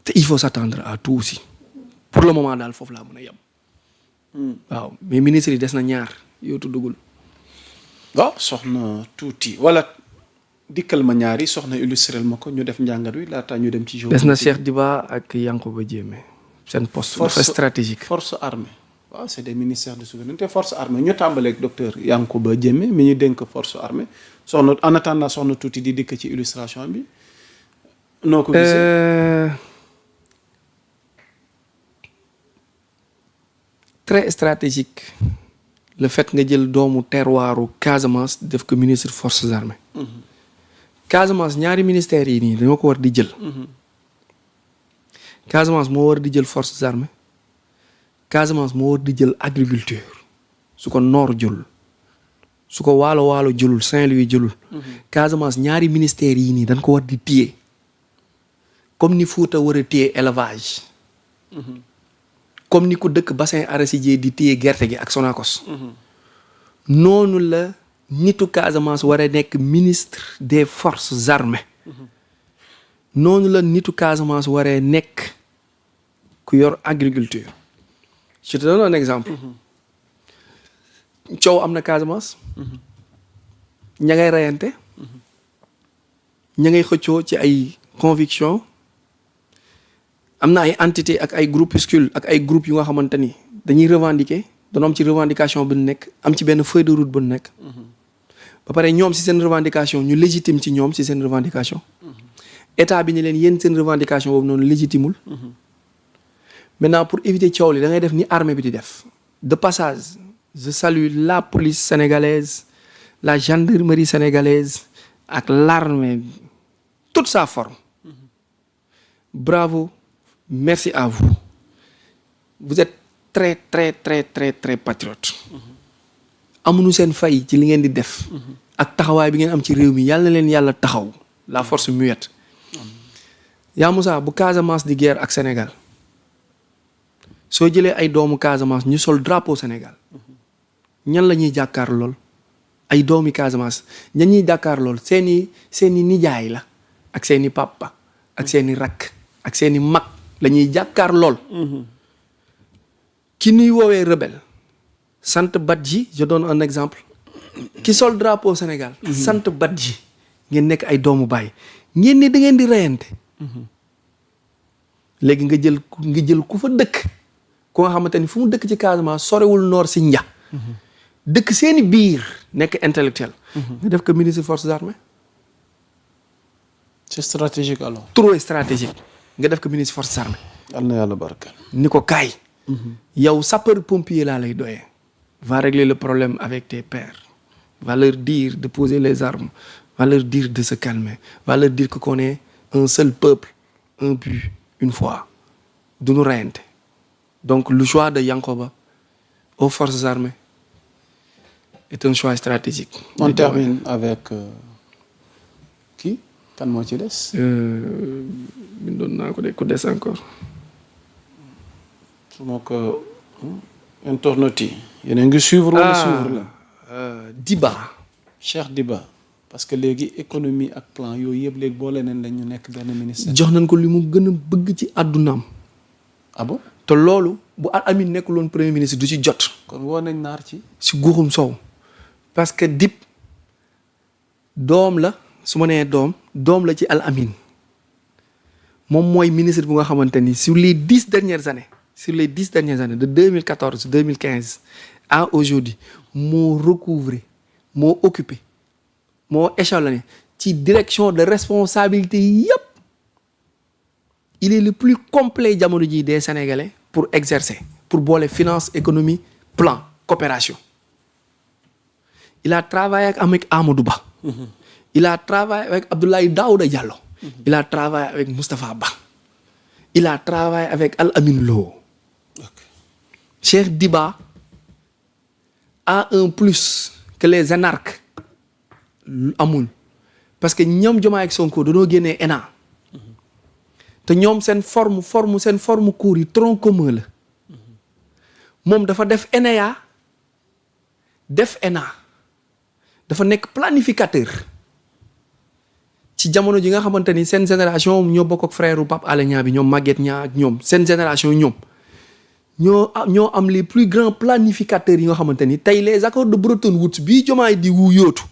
te il faut s'attendre à tout aussi pour le moment daal foofu laa mën a yem. waaw mais ministre yi des na ñaar yoo tuddagul. waaw soxna tuuti wala dikkal ma ñaari soxna illustrel ma ko ñu def njàngat wi laata ñu dem ci. des na Cheikh Diba ak Yankoba Diémé seen poste dafa stratégique. force armée waaw c'est des ministères de souveraineté force armée ñu tàmbaleeg docteur Yankoba Diémé mi ñu dénk force armée soxna en attendant soxna tuuti di dikk ci illustration bi noo ko gisee. Très stratégique le fait nga jël doomu terroiru Casamance def ko ministre forces armées. Casamance ñaari ministères yi nii dañoo ko war di jël. Casamance moo war di jël forces armées Casamance moo war di jël agriculture su ko Nord jëlul su ko waalo jëlul Saint-Louis jëlul. Casamance ñaari ministères yi nii dañ ko war di téye comme ni Fouta war a téye élevage. comme ni ko dëkk bassin arachidier di téye gerte gi ak Sonacos. noonu la nitu Casamance war a nekk ministre des forces armées. noonu la nitu Casamance war a nekk ku yor agriculture. je te donne un exemple. coow am na Casamance. ña ngay reyante. ña ngay xëccoo ci ay conviction am na ay entité ak ay groupuscule ak ay groupes yu nga xamante ni dañuy revendiquer dañoo am ci revendication bu nekk am ci benn feuille de route bu nekk. ba pare ñoom si seen revendication ñu légitime ci ñoom si seen revendication. état bi ni leen yéen seen revendication boobu noonu légitimul. maintenant pour éviter coow li da ngay def ni armée bi di def. de passage je salue la police sénégalaise la gendarmerie sénégalaise ak l'armée toute sa forme. bravo. Merci à vous. Vous êtes très très très très très patriote. amuñu seen fay ci li ngeen di def. ak taxawaay bi ngeen am ci réew mi yàlla na leen yàlla taxaw. la force muette. yaa Moussa bu Casamance di guerre ak Sénégal soo jëlee ay doomu Casamance ñu sol drapeau Sénégal ñan la ñuy jàkkaar lool ay doomi Casamance ñan ñuy jàkkaar lool seeni nijaay la ak seeni papa ak seeni rakk ak seeni mag. la ñuy jàkkaar lool. ki ñuy woowee rebelle sant Badji je donne un exemple ki sol drapeau Sénégal. sant Badji ngeen nekk ay doomu baay ngeen ne da ngeen di reyante. léegi nga jël ku fa dëkk ku nga xamante ni fu mu dëkk ci Casamance sorewul Nord si Nja. dëkk seeni biir nekk intellectuel. nga def ko ministre forces armées. c'est stratégique alors. trop stratégique. nga def ko ministre forces armées. yal na yàlla barkeel. ni ko kaay. yow sapeur pompier laa lay doyee. va régler le problème avec tes pairs. va leur dire de poser les armes. va leur dire de se calmer. va leur dire que qu'on est un seul peuple un but une foi. du nu reyante. donc le choix de Yankoba aux forces armées est un choix stratégique. on termine avec qui. kan moo ci des. bindoon naa ko de ku des encore. su ma ko internautes yi. yéen a ngi suivre wala suivre la. Diba. Cheikh Diba. parce que léegi économie ak plan yooyu yëpp léegi boole nañ la ñu nekk benn ministère. jox nañ ko li mu gën a bëgg ci àddunaam. ah bon. te loolu bu Amin nekkuloon premier ministre du ci jot. kon woo nañ naar ci. si guuxum soow. parce que Dib doom la. su ma nee doom la ci Al Amin moom mooy ministre bu nga xamante ni sur les 10 dernières années de 2014 2015 à aujourd'hui moo recouvrer moo occupé moo échelonné ci direction de responsabilité yépp il est le plus complet jamono ji des Sénégalais pour exercer pour boole finance économie plan coopération il a travaillé avec Amadou Ba. Il a travaillé avec Abdoulaye Daouda Diallo. Il a travaillé avec Moustapha Ba. Il a travaillé avec Al Amin Lo. Cheikh Diba a un plus que les énarques amul parce que ñoom Diomaye ak Sonko dañoo génnee ENA te ñoom seen forme cours yi tronc commun la moom dafa def ENA dafa nekk planificateur ci jamono ji nga xamante ni seen génération ñoo bokk ak frère u Pape Alé Niang bi ñoom Maguette Niang ak ñoom seen génération ñoom ñoo am les plus grands planificateurs yi nga xamante ni tey les accords de Bretton Woods bii Diomaye di yóotu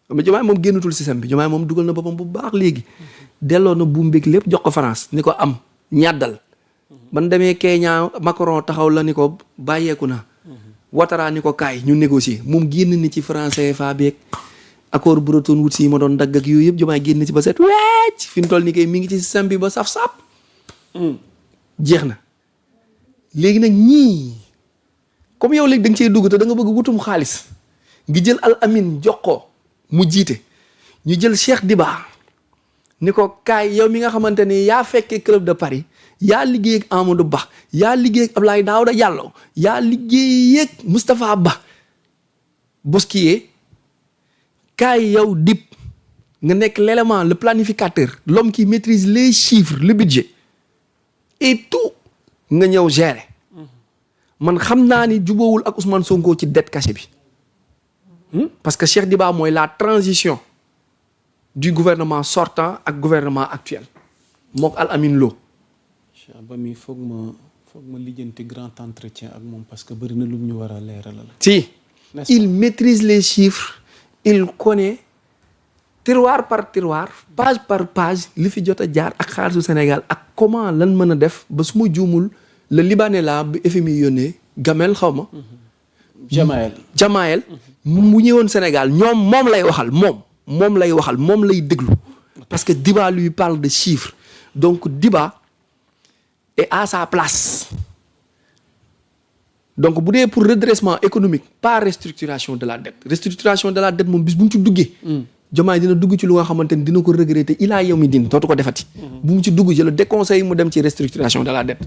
mais Diomaye moom génnatul système bi Diomaye moom dugal na boppam bu baax léegi delloo na buum mbég lépp jox ko France ni ko am ñàddal ban demee Kenya Macron taxaw la ni ko bàyyeeku na Ouattara ni ko kaay ñu négocier moom génn ni ci français fa beeg accord Bretton Woods yi ma doon dagg ak yooyu yëpp Diomaye génn ci ba set wecc fi mu toll ni kay mi ngi ci système bi ba saf-saf jeex na léegi nag ñii comme yow léegi da nga cee dugg te da nga bëgg wutum xaalis ngi jël Al Amin jox ko mu jiite ñu jël Cheikh Diba ni ko kaay yow mi nga xamante ni yaa fekkee club de Paris yaa liggéey ak Amadou Ba yaa liggéey ak Abdoulaye Daouda Diallo yaa liggéey ak Moustapha Ba Bosquier kaay yow Dip nga nekk l'élément le planificateur l'homme qui maîtrise les chiffres le budget et tout nga ñëw gérer man xam naa ni jubóowul ak Ousmane Sonko ci dette cachée bi parce que Cheikh Diba mooy la transition du gouvernement sortant ak gouvernement actuel mook Al Amin Lo. Cheikh Ba mi foog ma lijjanti grand entretien ak moom parce que bëri na lu ñu war a leeralal. si il maîtrise les chiffres il connaît tiroir par tiroir page par page li fi jot a jaar ak xaalisu Sénégal ak comment lan mën a def ba su ma juumul le Libanais la bi FMI yónnee Gamel xaw ma. Jamaël mu ñëwoon Sénégal moom lay waxal moom lay waxal moom lay déglu parce que Diba lui parle de chiffres donc Diba est à sa place donc bu dee pour redressement économique pas restructuration de la dette moom bis bu mu ci duggee Diomaye dina dugg ci lu nga xamante ni dina ko regretter ilaa yow mi din dootu ko defati bu mu ci dugg je le déconseille mu dem ci restructuration de la dette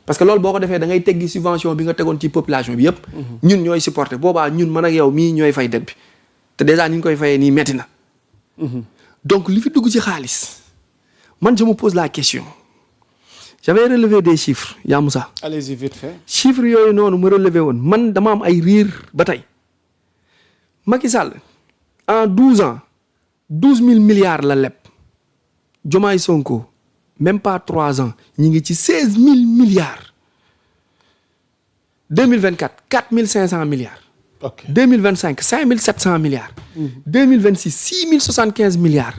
parce que loolu boo ko defee da ngay teggi subvention bi nga tegoon ci population bi yépp ñun ñooy supporter boobaa ñun man ak yow mii ñooy fay dette bi te déjà ni ñu koy fayee nii metti na donc li fi dugg ci xaalis man je me pose la question j'avais relevé des chiffres yaa Moussa. Allez-y vite fait. chiffres yooyu noonu ma relevé woon man dama am ay riir ba tey Macky Sall en 12 ans 12 000 milliards la leb Diomaye Sonko même pas 3 ans ñi ngi ci 16 000 milliards 2024 4 500 milliards. ok 2025 5 700 milliards. 2026 6 075 milliards.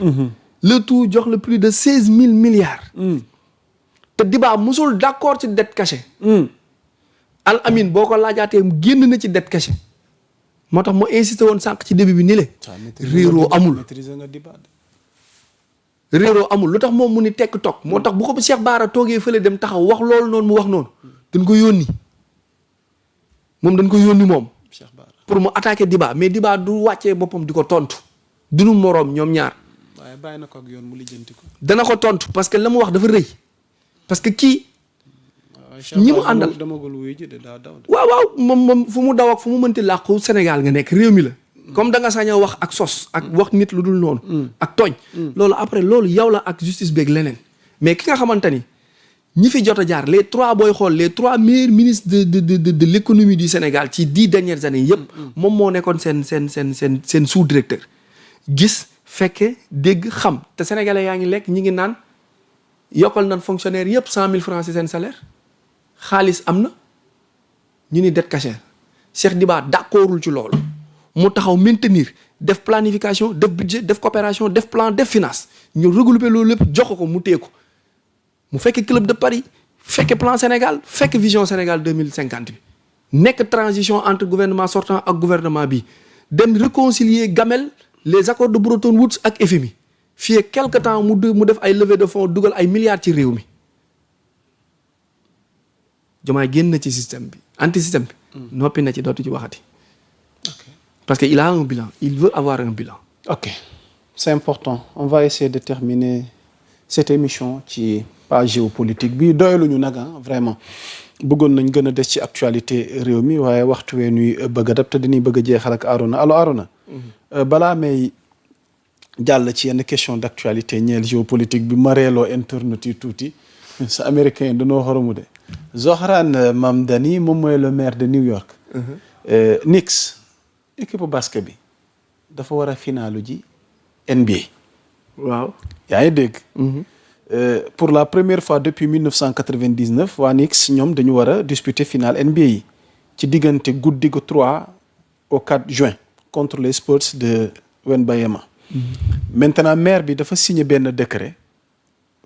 le tout jox le plus de 16 000 milliards. te Diba musul d'accord ci dette cachée. Al Amin boo ko laajaatee génn na ci dette cachée. moo tax ma insisté woon sànq ci début bi ni le. réeroo amul réeroo amul lu tax moom mu ni tekk toog moo tax bu ko Cheikh Bara toogee fële dem taxaw wax loolu noonu mu wax noonu. dañ ko yónni moom. pour mu attaquer Diba mais Diba du wàccee boppam di ko tontu. dunu moroom ñoom ñaar. waaye bàyyi na ko ak yoon mu lijjanti ko. dana ko tontu parce que la mu wax dafa rëy. parce que kii. ñi mu àndal damagul wuy ji de daa daw. waaw moom fu mu daw ak fu mu mënti làqu Sénégal nga nekk réew mi la. comme da nga sañ a wax ak sos ak wax nit lu dul noonu. ak tooñ. loolu après loolu yow la ak justice beeg leneen. mais ki nga xamante ni ñi fi jot a jaar les 3 booy xool les 3 meilleurs ministres de l'économie du Sénégal ci 10 dernières années yëpp. moom moo nekkoon seen sous-directeur. gis fekke dégg xam te sénégalais yaa ngi lekk ñi ngi naan yokkal nañ fonctionnaire yëpp 100 000 francs ci seen salaire. xaalis am na ñu ni dette cachée Cheikh Diba d'accordul ci loolu mu taxaw maintenir def planification def budget def coopération def plan def finance ñu regrouper loolu lépp jox ko mu téye ko mu fekk club de Paris fekk plan Sénégal fekk vision Sénégal 2050 bi nekk transition entre gouvernement sortant ak gouvernement bi dem réconcilier Gamel les accords de Bretton Woods ak FMI fii quelque temps mu def ay levée de fonds dugal ay milliards ci réew mi. Diomaye génn na ci système bi anti système bi. noppi na ci dootu ci waxati. parce que il a un bilan il veut avoir un bilan. ok c'est important on va essayer de terminer cette émission ci page géopolitique bi doyaluñu nag vraiment bëggoon nañ gën a des ci actualité réew mi waaye waxtu wee ñuy bëgg a dab te dañuy bëgg a jeexal ak Arona allo Arona. balaa may jàll ci yenn question d'actualité ñeel géopolitique bi ma reeloo internet yi tuuti sa américain yi dañoo xoromu de. Zohran Mamdani moom mooy le maire de New York. Knicks équipe basket bi dafa war a finalu ji NBA. waaw. yaa ngi dégg. Pour la première fois depuis 1999 waa Knicks ñoom dañu war a disputer finale NBA yi ci diggante guddi gu 3 au 4 juin contre les Spurs de Wembanyama. Maintenant maire bi dafa signé benn décret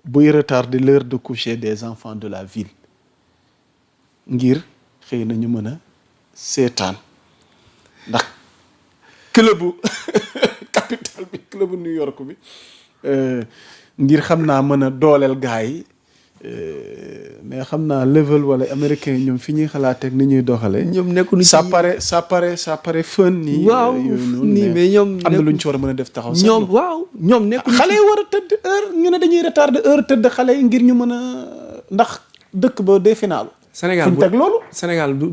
buy retarder l'heure de coucher des enfants de la ville ngir xëy na ñu mën a seetaan ndax clubu capital bi clubu New York bi ngir xam naa mën a dooleel gars yi mais xam naa level wala américain ñoom fi ñuy xalaatee ak ni ñuy doxalee. ñoom nekkuñu ci ça paraît fun nii. waaw nii mais ñoom am na lu ñu ci war a mën a def taxaw. ñoom waaw ñoom nekkuñu xale yi war a tëdd heure ñu ne dañuy retarder heure tëdd xale yi ngir ñu mën a ndax dëkk ba day final. Sénégal fu ñu teg loolu. Sénégal du